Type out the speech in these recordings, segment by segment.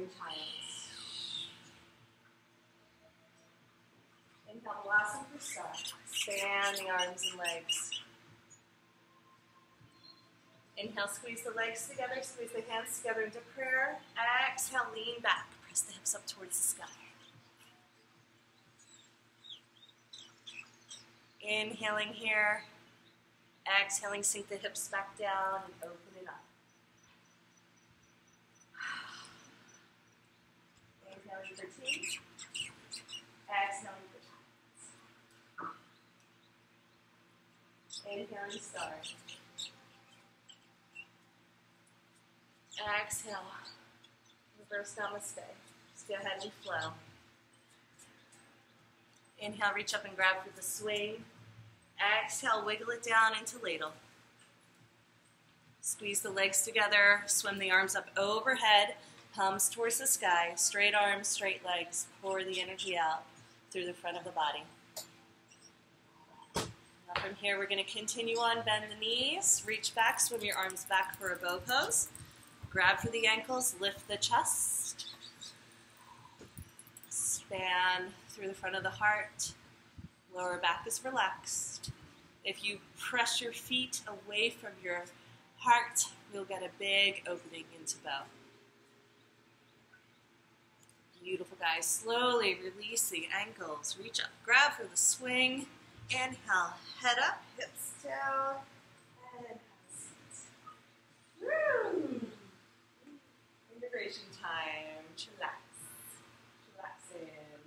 floating childs. Inhale, blossom for star. Expand the arms and legs. Inhale, squeeze the legs together, squeeze the hands together into prayer. Exhale, lean back. Press the hips up towards the sky. Inhaling here. Exhaling, sink the hips back down and open it up. Inhaling for T. Exhaling for childs. Inhaling star. Exhale. Reverse namaste. Just go ahead and flow. Inhale, reach up and grab for the swing. Exhale, wiggle it down into ladle. Squeeze the legs together, swim the arms up overhead, palms towards the sky, straight arms, straight legs, pour the energy out through the front of the body. Now from here, we're going to continue on, bend the knees, reach back, swim your arms back for a bow pose. Grab for the ankles, lift the chest. Span through the front of the heart. Lower back is relaxed. If you press your feet away from your heart, you'll get a big opening into bow. Beautiful, guys. Slowly release the ankles. Reach up, grab for the swing. Inhale, head up, hips down, and woo! Integration time. Chillax. Chillaxin.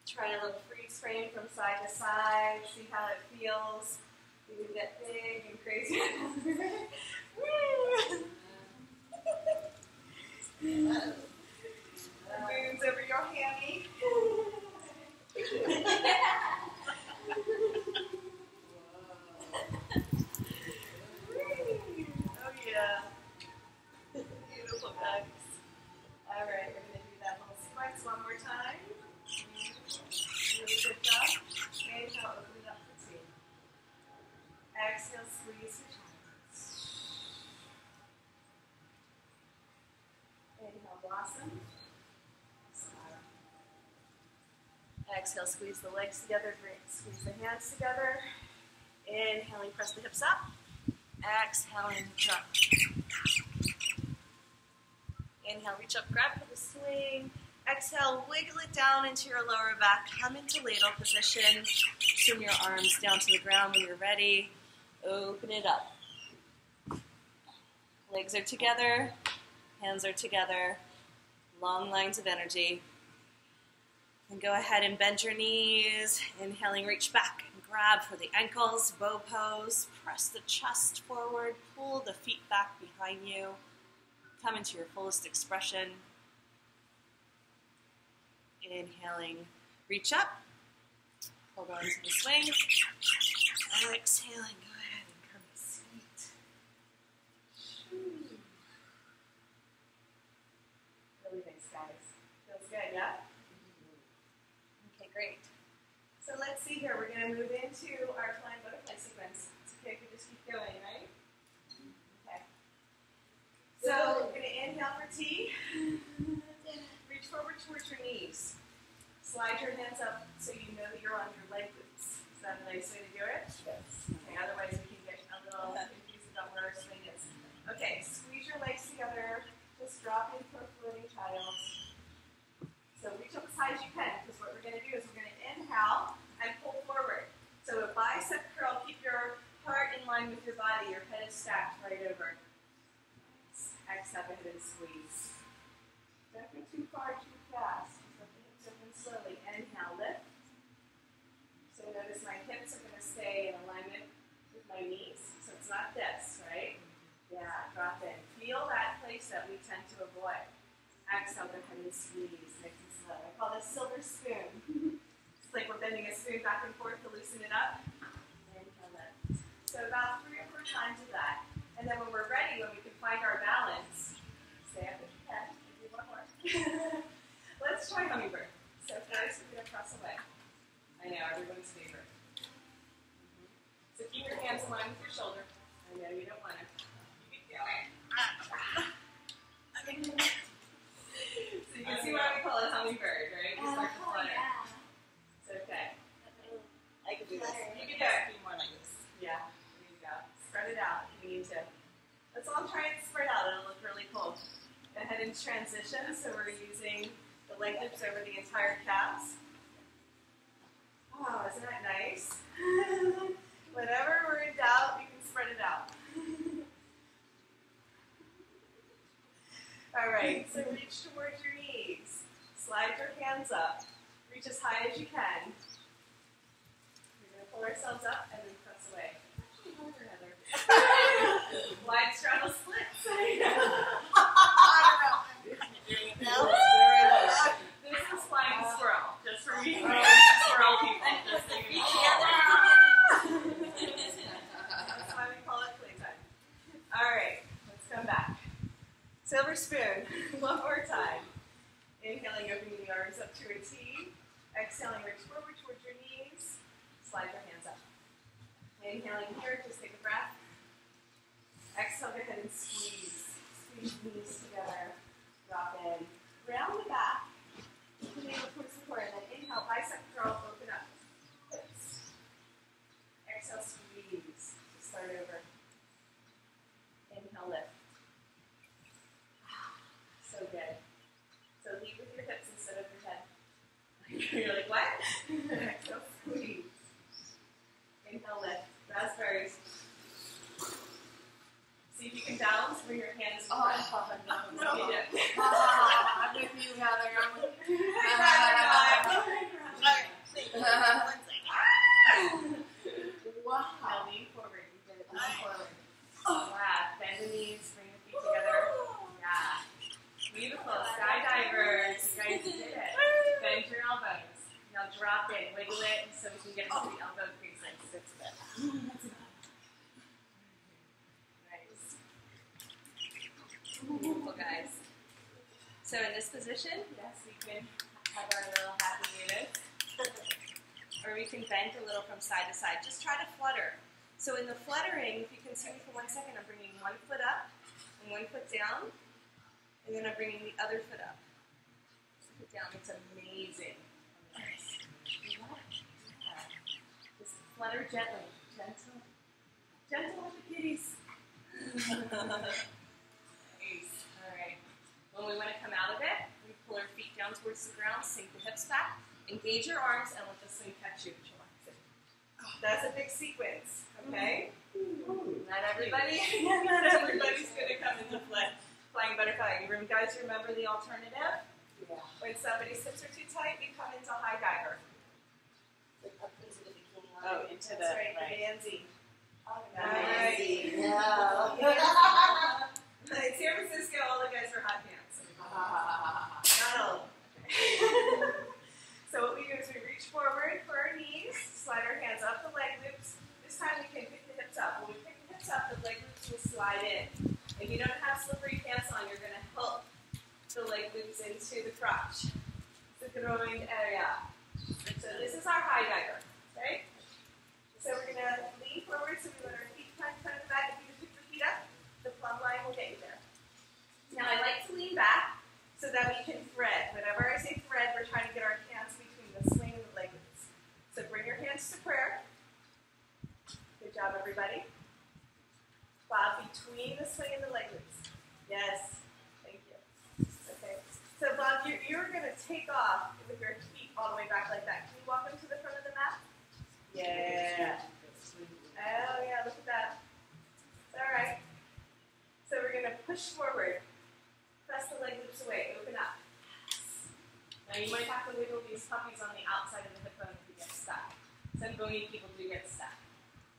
Try a little freeze frame from side to side. See how it feels. You can get big and crazy. Woo! Moons over your hammy. Oh yeah. Beautiful, guys. All right, we're going to do that little sequence one more time. Really good job. Inhale, open it up for T. Exhale, squeeze your chest. Inhale, blossom. Exhale, squeeze the legs together. Great. Squeeze the hands together. Inhaling, press the hips up. Exhaling, jump. Inhale, reach up, grab for the swing. Exhale, wiggle it down into your lower back. Come into ladle position. Swim your arms down to the ground when you're ready. Open it up. Legs are together. Hands are together. Long lines of energy. And go ahead and bend your knees. Inhaling, reach back and grab for the ankles. Bow pose. Press the chest forward. Pull the feet back behind you. Come into your fullest expression. Inhaling, reach up. Hold on to the swing. Exhaling, go ahead and come to seat. Really nice, guys. Feels good, yeah? Okay, great. So let's see here. We're going to move into our flying butterfly sequence. It's okay if we just keep going, right? Okay. So we're going to inhale for T. Reach forward towards your knees. Slide your hands up so you know that you're on your leg loops. Is that a nice way to do it? Yes. Okay, otherwise we can get a little confused about where our swing is. Okay, squeeze your legs together. Just drop into a floating child. So reach up as high as you can, because what we're going to do is we're going to inhale and pull forward. So a bicep curl, keep your heart in line with your body. Your head is stacked right over. Exhale, go ahead and squeeze. Don't go too far, too fast. Open slowly. Inhale, lift. So notice my hips are going to stay in alignment with my knees. So it's not this, right? Yeah, drop in. Feel that place that we tend to avoid. Exhale, go ahead and squeeze. Nice and slow. I call this silver spoon. It's like we're bending a spoon back and forth to loosen it up. Inhale, lift. So about 3 or 4 times of that. And then when we're ready, when we can find our balance, stay up if you can. Do one more. Let's try hummingbird. So first, we're going to press away. I know, everyone's favorite. So keep your hands in line with your shoulder. I know you don't want to. Keep it going. hummingbird, right? You start to flutter. Yeah. It's okay. I can do this. You can do it. Be more like this. Yeah, there you go. Spread it out if you need to. Let's all try and spread out. It'll look really cool. Go ahead and transition. So we're using the leg loops over the entire calves. Oh, isn't that nice? Whenever we're in doubt, you can spread it out. All right, so reach towards your knees. Slide your hands up. Reach as high as you can. We're going to pull ourselves up and then press away. Actually, harder, Heather. Wide straddle splits. This is flying squirrel, just for me. Squirrel people. Just so you know. That's why we call it playtime. All right, let's come back. Silver spoon. One more time. Inhaling, opening the arms up to a T. Exhaling, reach forward towards your knees. Slide your hands up. Inhaling here, just take a breath. Exhale, go ahead and squeeze. Squeeze knees together. Drop in. Round the back. Navel towards the core. And then inhale, bicep curl, open up. Hips. Exhale, squeeze. Start over. Inhale, lift. So good. So lead with your hips instead of your head. You're like, what? Exhale, squeeze. Inhale, lift. Raspberries. See if you can balance, bring your hands in front. No. You did. I'm with you, Heather. I'm with you. Wow. Now lean forward. You did it. Lean forward. Wow. Bend the knees, bring the feet together. Yeah. Beautiful. Skydivers. You guys did it. Bend your elbows. Now drop in. Wiggle it so we can get into the elbow crease and sits a bit. Nice. Beautiful, guys. So in this position, yes, we can have our little happy units. Or we can bend a little from side to side. Just try to flutter. So in the fluttering, if you can see me for 1 second, I'm bringing one foot up and one foot down. And then I'm bringing the other foot up. Put it down. It's amazing. Nice. Yeah. Just flutter gently. Gentle. Gentle with the kitties. Nice. All right. When we want to come out of it, we pull our feet down towards the ground, sink the hips back, engage your arms, and let the swing catch you. That's a big sequence, okay? Not everybody. Not everybody's going to come into flying butterfly. Guys, remember the alternative? Yeah. When somebody's hips are too tight, we come into high diver. Like up into the bikini line. Oh, into the bandsy. Nice. Yeah. In San Francisco, all the guys are hot pants. Not all. So what we do is we reach forward for our knees, slide our hands up the leg loops. This time we can pick the hips up. When we pick the hips up, the leg loops will slide in. If you don't have slippery pants on, you're going to hook the leg loops into the crotch, the groin area. So this is our high diver, okay? So we're going to lean forward so we let our feet touch front of the back. If you just pick the feet up, the plumb line will get you there. Now I like to lean back so that we can thread. Whenever I say thread, we're trying to get our hands between the swing and the leg loops. So bring your hands to prayer. Good job, everybody. Bob, between the swing and the leg loops. Yes. Thank you. Okay. So Bob, you're going to take off with your feet all the way back like that. Can you walk them to the front of the mat? Yeah. Oh, yeah, look at that. All right. So we're going to push forward. Press the leg loops away. Open up. Now you might have to wiggle these puppies on the outside of the hip bone if you get stuck. Some bony people do get stuck.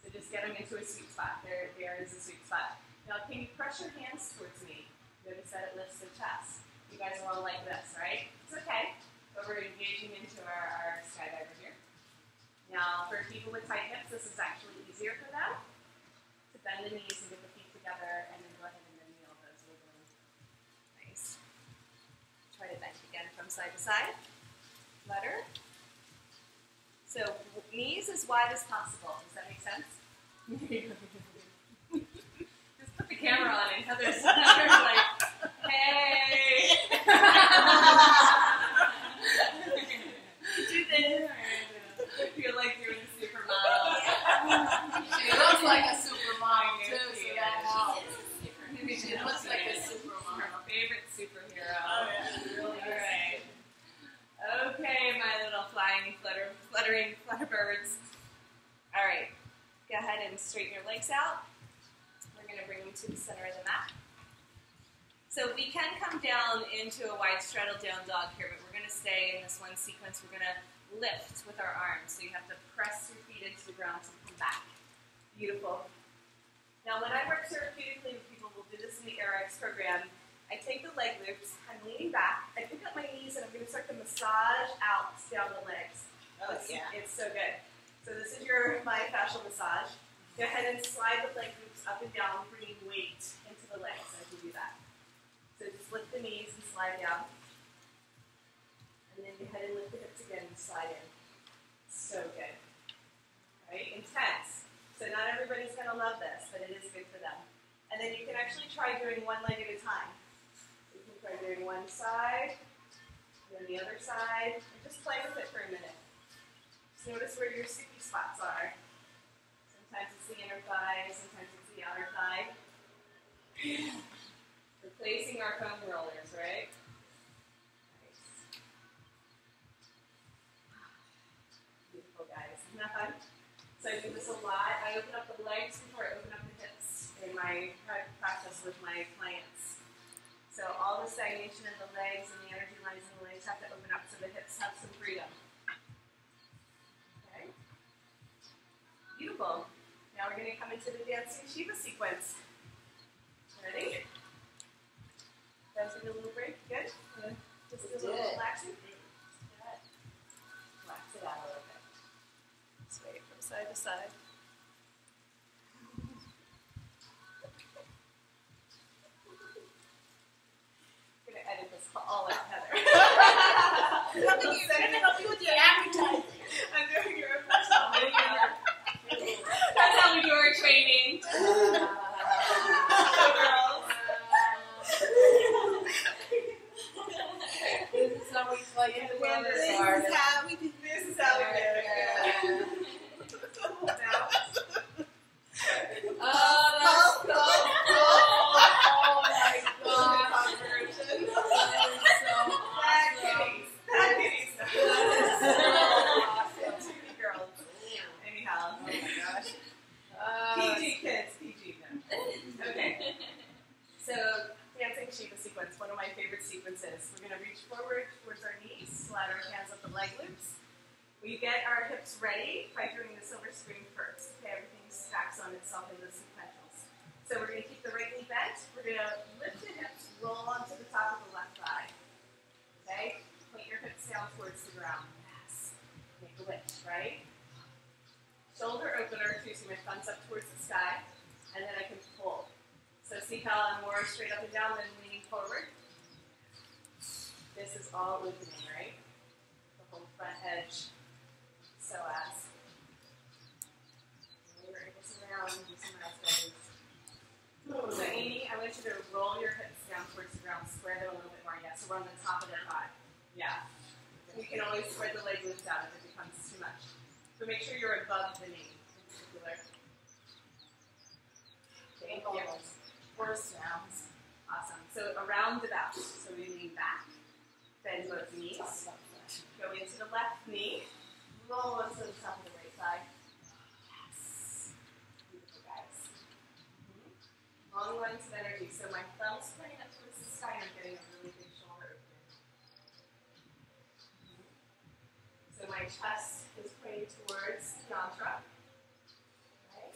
So just get them into a sweet spot. There is a sweet spot. Now can you press your hands towards me? Notice that it lifts the chest. You guys are all like this, right? It's okay. But we're engaging into our skydiver here. Now for people with tight hips, this is actually easier for them to bend the knees and get the feet together and then go ahead and bend the elbows. Nice. Try to bend again from side to side. Flutter. So knees as wide as possible. Does that make sense? Just put the camera on and Heather's like, hey. girl. Oh, yeah. All right. Okay, my little flying, fluttering flutterbirds. All right. Go ahead and straighten your legs out. We're going to bring them to the center of the mat. So we can come down into a wide straddle down dog here, but we're going to stay in this one sequence. We're going to lift with our arms. So you have to press your feet into the ground to come back. Beautiful. Now when I work therapeutically with people, we'll do this in the AYRx program. I take the leg loops, I'm leaning back, I pick up my knees, and I'm going to start to massage out down the legs. Oh, yeah. It's so good. So this is your myofascial massage. Go ahead and slide the leg loops up and down, bringing weight into the legs as you do that. So just lift the knees and slide down. And then go ahead and lift the hips again and slide in. So good. Right? Intense. So not everybody's going to love this, but it is good for them. And then you can actually try doing one leg at a time. You can try doing one side, then the other side, and just play with it for a minute. Just notice where your sticky spots are. Sometimes it's the inner thigh, sometimes it's the outer thigh. Replacing our foam rollers, right? Nice. Beautiful, guys. Isn't that fun? So I do this a lot. I open up the legs before I open up the hips in my practice with my clients. So all the stagnation in the legs and the energy lines in the legs have to open up so the hips have some freedom. Okay? Beautiful. Now we're going to come into the dancing Shiva sequence. Ready? Guys, take a little break. Good? Just a little relaxing. Relax it out a little bit. Sway from side to side. I'm going to edit this all out, Heather. I'm help you with your advertising. I'm doing your personal video. That's how we do our training. Girls. This is how we play in the weather. This is how we do it. Now. Oh, that's so cool. Oh my God. That kitty stuff. Too many girls. Anyhow. Oh my gosh. PG kids. PG. Okay. So, dancing Shiva sequence, one of my favorite sequences. We're going to reach forward towards our knees, slide our hands up the leg loops. We get our hips ready by doing the silver screen first. Okay, everything stacks on itself in the sequentials. So we're going to keep the right knee bent. We're going to lift the hips, roll onto the top of the left thigh. Okay? Point your hips down towards the ground. Yes. Make a wish, right? Shoulder opener, so my thumbs up towards the sky, and then I can pull. So see how I'm more straight up and down than leaning forward? This is all opening, right? The whole front edge. So as. Move your ankles around, do some rest. So Amy, I want you to roll your hips down towards the ground, spread it a little bit more. Yeah, so we're on the top of their thigh. Yeah. You can always spread the leg loops out if it becomes too much. So make sure you're above the knee in particular. Okay, Worse sounds. awesome. So around the back. So we lean back, bend both knees, go into the left knee, roll onto the top of the right side. Yes. Beautiful, guys. Long lines of energy. So my thumb's pointing up towards the sky and I'm getting a really big shoulder opening. So my chest is pointing towards the yantra. Okay.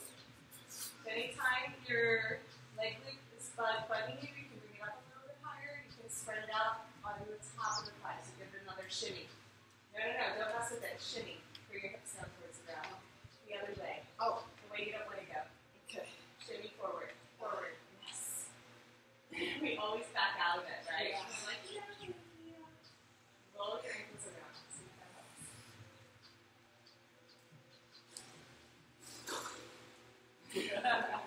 Anytime your leg loop is bugging you, you can bring it up a little bit higher. You can spread it out on the top of the thigh. So give it another shimmy. No, don't mess with it. Shimmy. Bring your hips down towards the ground. The other way. Oh, the way you don't want to go. Okay. Shimmy forward. Forward. Yes. We always back out of it, right? Yeah. Like, roll your ankles around. See if that helps.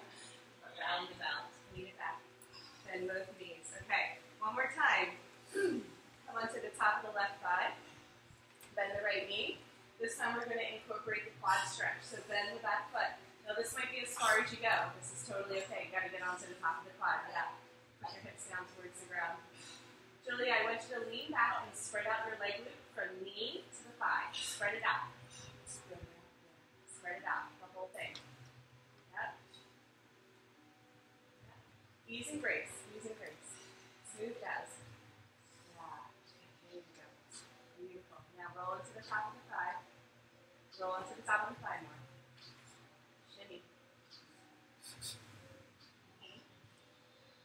Around the belt. Lean it back. Bend both knees. Okay. One more time. Come onto the top of the left thigh. Bend the right knee. This time we're going to incorporate the quad stretch. So bend the back foot. Now this might be as far as you go. This is totally okay. You got to get onto the top of the quad. Yeah. Put your hips down towards the ground. to lean back and spread out your leg loop from knee to the thigh. Spread it out. Spread it out, the whole thing. Yep. Ease and grace, ease and grace. Smooth jazz. Yeah, there you go. Beautiful. Now roll into the top of the thigh. Roll into the top of the thigh more. Shimmy.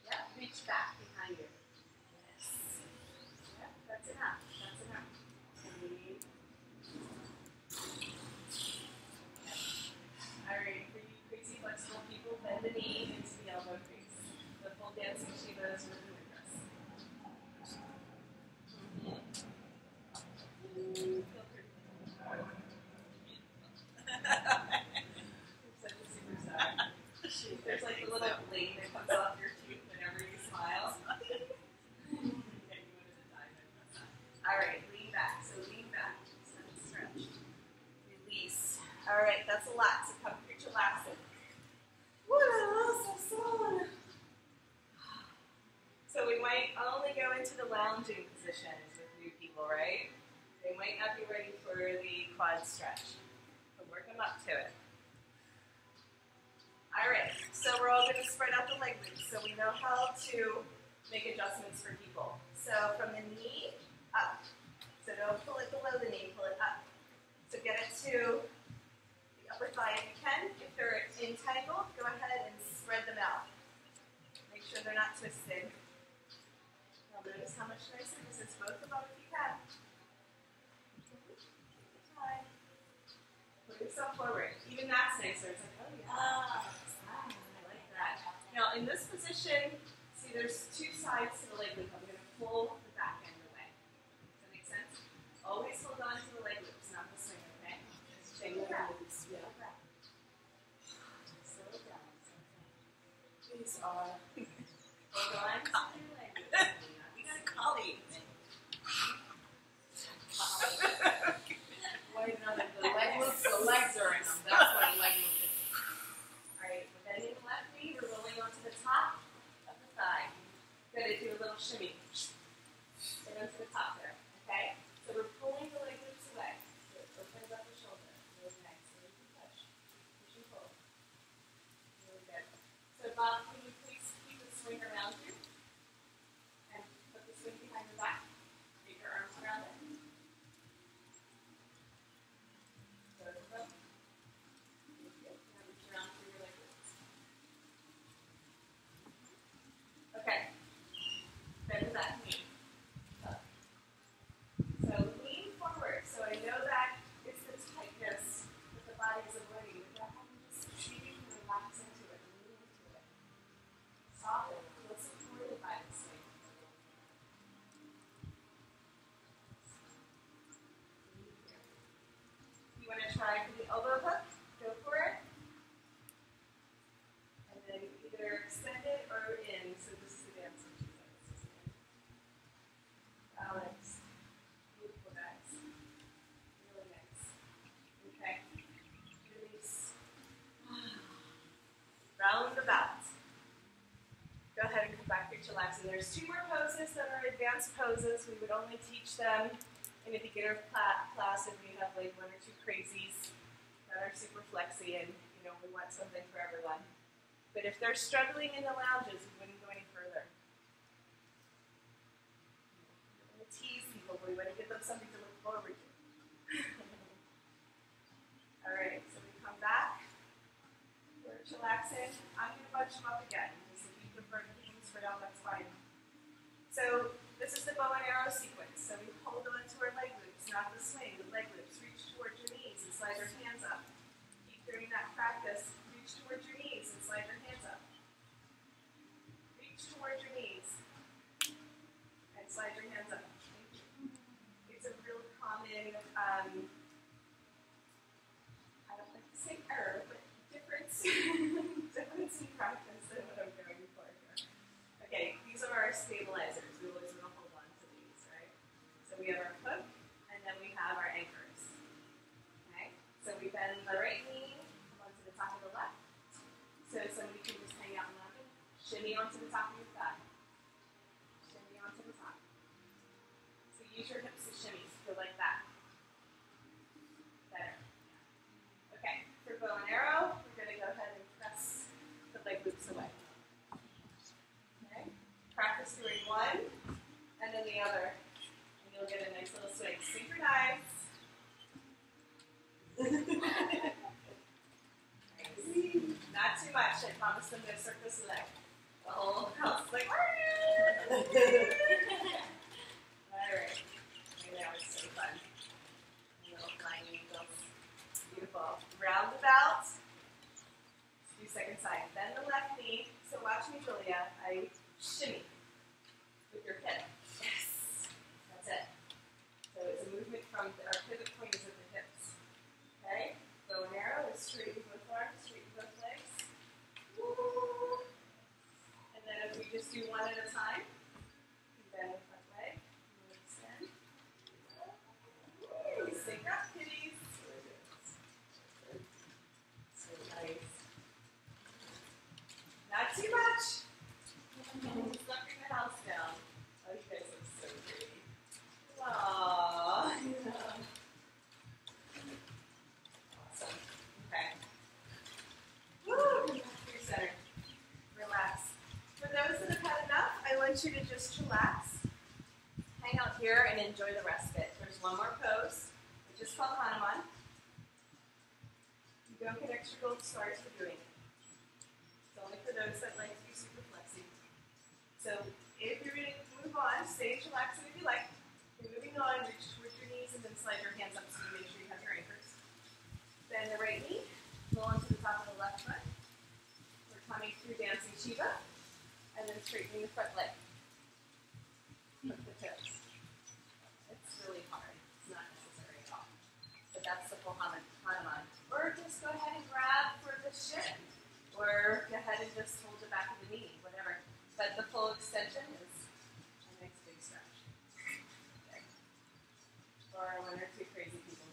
Yep, reach back behind you. Yes. Yep, that's enough. That's enough. Shimmy. Alright, for you crazy flexible people, bend the knee into the elbow crease. The full dancing Shiva is working with us. You're such a superstar. There's like a little blade that comes off your tooth whenever you smile. Alright, lean back. So lean back. Stretch. Release. Alright, that's a lot. So come through Chillaxin. Woo, so soon. So we might only go into the lounging positions with new people, right? They might not be ready for the quad stretch. But work them up to it. Alright, so we're all going to spread out the leg loops so we know how to make adjustments for people. So from the knee up. So don't pull it below the knee, pull it up. So get it to the upper thigh if you can. If they're entangled, go ahead and spread them out. Make sure they're not twisted. Now notice how much nicer this is. Both of them if you can. Time. Put yourself forward. Even that's nicer. It's like, oh yeah. I like that. Now in this position, see there's two sides to the leg loop. I'm going to pull the back end away. Does that make sense? Always hold on to the leg loops, not the swing, okay? Shake the back. Yeah. Slow down. These are. Hold on to your leg loops. We got a collie. Wait, no, the leg loops, the legs are in them. That's what a leg loop is. Alright, we're bending the left knee. We're rolling onto the top of the thigh. We're going to do a little shimmy. Get onto the top there, okay? So we're pulling the leg loops away. So it opens up the shoulder. Really nice. So you can push. Push and pull. Really good. So Bob, can you please keep the swing around you? And put the swing behind your back. Get your arms around it. Both of them. Good. Now reach around through your leg loops. Okay. Bend that knee. Up. So lean forward. So I know that it's the tightness that the body is avoiding. But how can you just see you can relax into it, lean into it. Soften. Feel supported by the swing. You want to try for the elbow hook? Go for it. And then either extend it or in. So this is the dance. Alex, beautiful guys. Really nice. Okay. Release. Roundabout. Go ahead and come back to Chillaxin. There's two more poses that are advanced poses. We would only teach them in a beginner class if we have like one or two crazies that are super flexy and we want something for everyone. But if they're struggling in the lounges, we wouldn't go any further. We want to tease people, but we want to give them something to look forward to. Alright, so we come back. We're Chillaxin. I'm going to bunch them up again. So if you prefer to keep them spread out, that's fine. So this is the bow and arrow sequence. So we hold on to our leg loops, not the swing, the leg loops. Reach towards your knees and slide your hands up. Keep doing that practice. Reach towards your knees and slide your hands up. Reach towards your knees and slide your hands up. It's a real common, I don't like to say error, but difference, difference in practice than what I'm going for here. Okay, these are our stabilizers. We always want to hold on to these, right? So we have our hook, and then we have our anchors. Okay? So we bend the right knee, come onto the top of the left. So somebody can just hang out and laugh. Shimmy onto the top of your thigh. Shimmy onto the top. you'll get a nice little swing. Synchronize. Not too much. I promise them to circle the leg. The whole house is like, alright. I know, it's so fun. Little flying angels. Beautiful. Roundabout. Do second side. Bend the left knee. So watch me, Julia. I shimmy with your hip. Yes. That's it. So it's a movement from our pivot point is at the hips. Okay? Bow and arrow is straighten both arms, straighten both legs. Woo. And then if we just do one at a time, bend the front leg, extend. Woo. Sync up, kitties. So nice. Not too much. Sucking the house down. Oh, you guys look so pretty. Aww. Awesome. Okay. Woo! Your center. Relax. For those that have had enough, I want you to just chillax. Hang out here and enjoy the respite. There's one more pose, which is called Hanuman. You don't get extra gold stars for doing it. It's only for those that like to be super flexy. So if you're going to move on, stay chillaxing if you like. You're moving on, reach towards your knees, and then slide your hands up so you make sure you have your anchors. Bend the right knee, roll onto the top of the left foot. We're coming through dancing Shiva, and then straightening the front leg. Hook the toes. It's really hard. It's not necessary at all. But that's the full Hanuman. Or just go ahead and grab for the shin. Or go ahead and just hold the back of the knee, whatever. But the full extension is a nice big stretch. Okay. For one or two crazy people.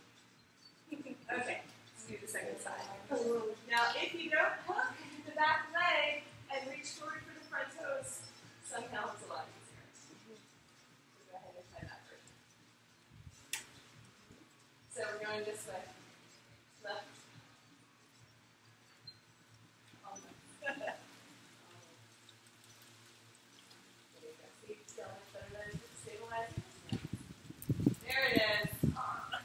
Okay, let's do the second side. Now, if you don't hook the back leg and reach forward for the front toes, somehow it's a lot easier. So go ahead and try that first. So we're going this way. Left. There it is. Alright,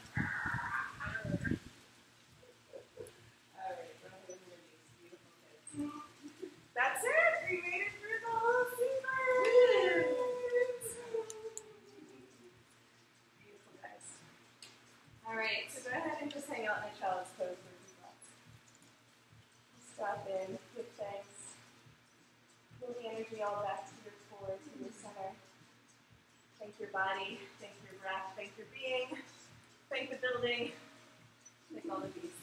go ahead and release. Beautiful kids. That's it. We made it through the whole sequence. Beautiful, guys. Alright, so go ahead and just hang out in a child's pose for a few minutes. Stop in, give thanks. Pull the energy all back to your core, to your center. Thank your body, thank your breath, thank your being, thank the building, thank all of these.